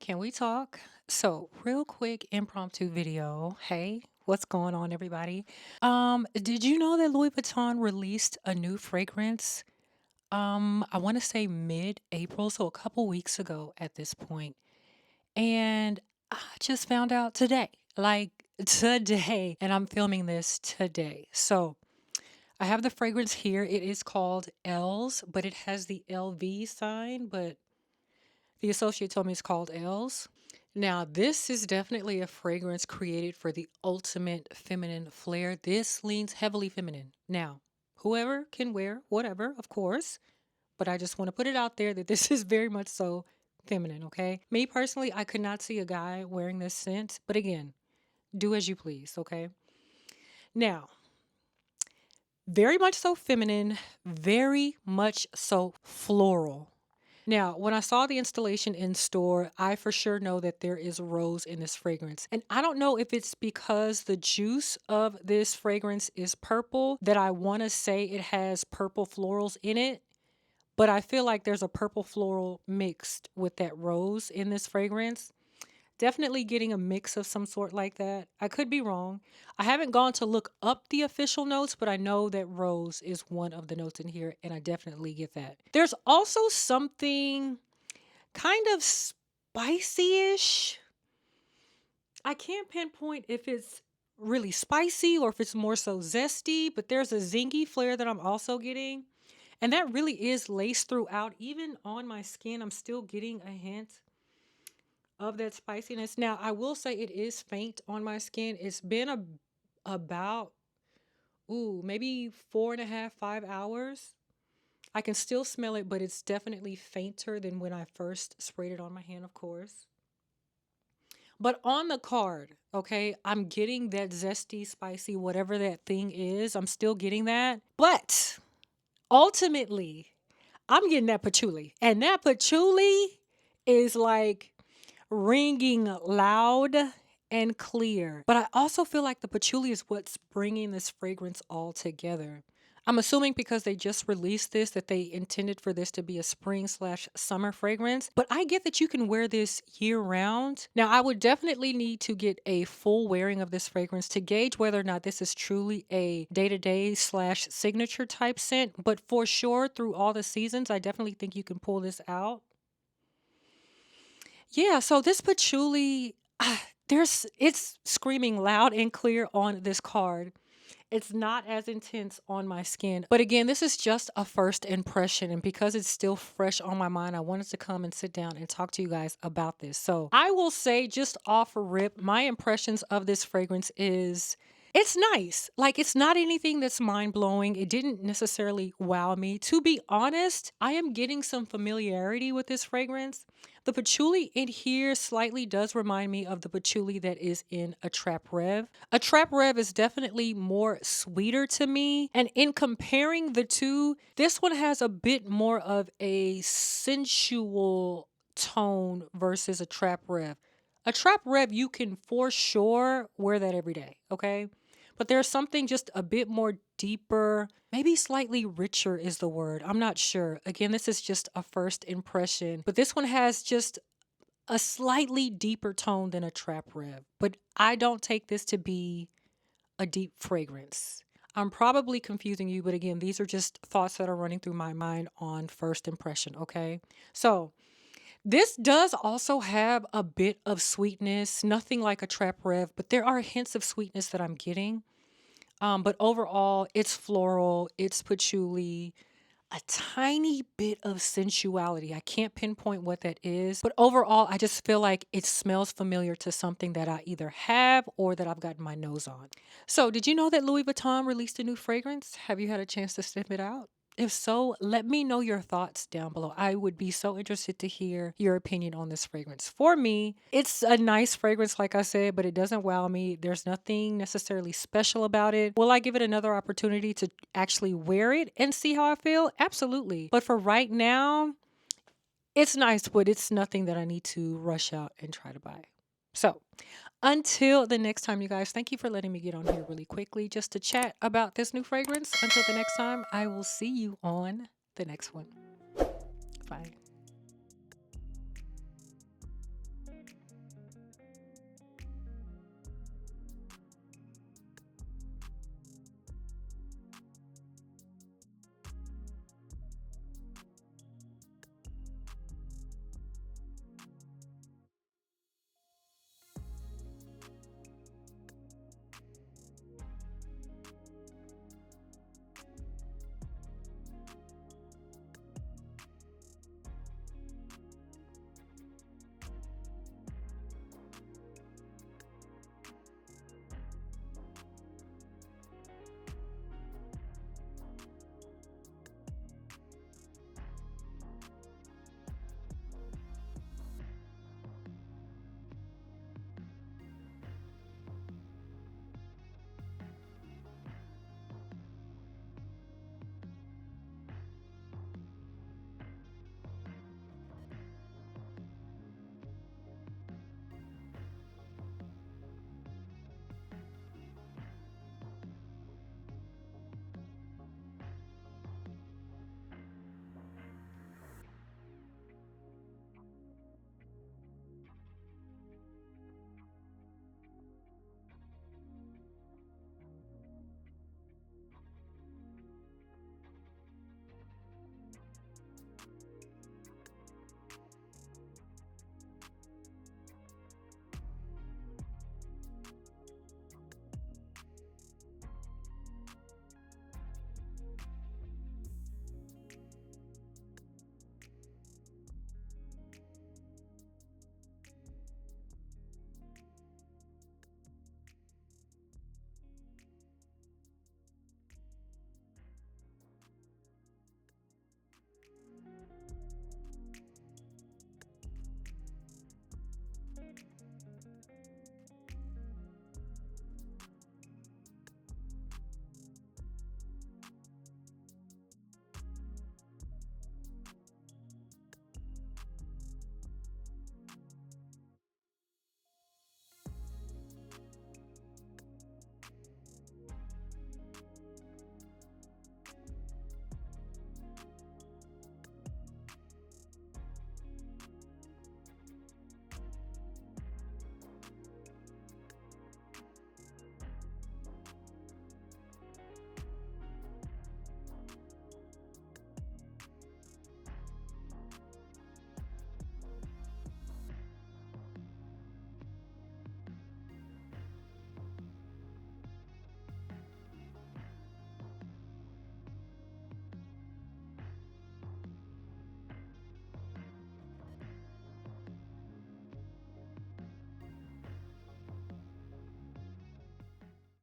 Can we talk? So, real quick impromptu video. Hey, what's going on, everybody? Did you know that Louis Vuitton released a new fragrance? I want to say mid-April, so a couple weeks ago at this point. And I just found out today, like today, and I'm filming this today. So, I have the fragrance here. It is called ELVes, but it has the LV sign, but the associate told me it's called ELVes. Now, this is definitely a fragrance created for the ultimate feminine flair. This leans heavily feminine. Now, whoever can wear whatever, of course, but I just want to put it out there that this is very much so feminine, okay? Me personally, I could not see a guy wearing this scent, but again, do as you please, okay? Now, very much so feminine, very much so floral. Now, when I saw the installation in store, I for sure know that there is rose in this fragrance. And I don't know if it's because the juice of this fragrance is purple that I want to say it has purple florals in it, but I feel like there's a purple floral mixed with that rose in this fragrance. Definitely getting a mix of some sort like that. I could be wrong. I haven't gone to look up the official notes, but I know that rose is one of the notes in here, and I definitely get that. There's also something kind of spicy-ish. I can't pinpoint if it's really spicy or if it's more so zesty, but there's a zingy flair that I'm also getting. And that really is laced throughout. Even on my skin, I'm still getting a hint of that spiciness. Now, I will say it is faint on my skin. It's been about, maybe 4.5, 5 hours. I can still smell it, but it's definitely fainter than when I first sprayed it on my hand, of course. But on the card, okay, I'm getting that zesty, spicy, whatever that thing is. I'm still getting that. But ultimately, I'm getting that patchouli. And that patchouli is like ringing loud and clear. But I also feel like the patchouli is what's bringing this fragrance all together. I'm assuming because they just released this that they intended for this to be a spring/summer fragrance. But I get that you can wear this year round. Now, I would definitely need to get a full wearing of this fragrance to gauge whether or not this is truly a day-to-day/signature type scent. But for sure, through all the seasons, I definitely think you can pull this out. Yeah, so this patchouli, it's screaming loud and clear on this card. It's not as intense on my skin. But again, this is just a first impression. And because it's still fresh on my mind, I wanted to come and sit down and talk to you guys about this. So I will say, just off a rip, my impressions of this fragrance is it's nice. Like, it's not anything that's mind blowing. It didn't necessarily wow me. To be honest, I am getting some familiarity with this fragrance. The patchouli in here slightly does remind me of the patchouli that is in a Trap Rev. A Trap Rev is definitely more sweeter to me. And in comparing the two, this one has a bit more of a sensual tone versus a Trap Rev. A Trap Rev, you can for sure wear that every day, okay? But there's something just a bit more deeper, maybe slightly richer is the word. I'm not sure. Again, this is just a first impression, but this one has just a slightly deeper tone than a Trap Rev. But I don't take this to be a deep fragrance. I'm probably confusing you, but again, these are just thoughts that are running through my mind on first impression, okay? So, this does also have a bit of sweetness, nothing like a Trap Rev, but there are hints of sweetness that I'm getting. But overall, it's floral, it's patchouli, a tiny bit of sensuality. I can't pinpoint what that is, but overall, I just feel like it smells familiar to something that I either have or that I've gotten my nose on. So, did you know that Louis Vuitton released a new fragrance? Have you had a chance to sniff it out? If so, let me know your thoughts down below. I would be so interested to hear your opinion on this fragrance. For me, it's a nice fragrance, like I said, but it doesn't wow me. There's nothing necessarily special about it. Will I give it another opportunity to actually wear it and see how I feel? Absolutely. But for right now, it's nice, but it's nothing that I need to rush out and try to buy. So, until the next time, you guys, thank you for letting me get on here really quickly just to chat about this new fragrance. Until the next time, I will see you on the next one. Bye.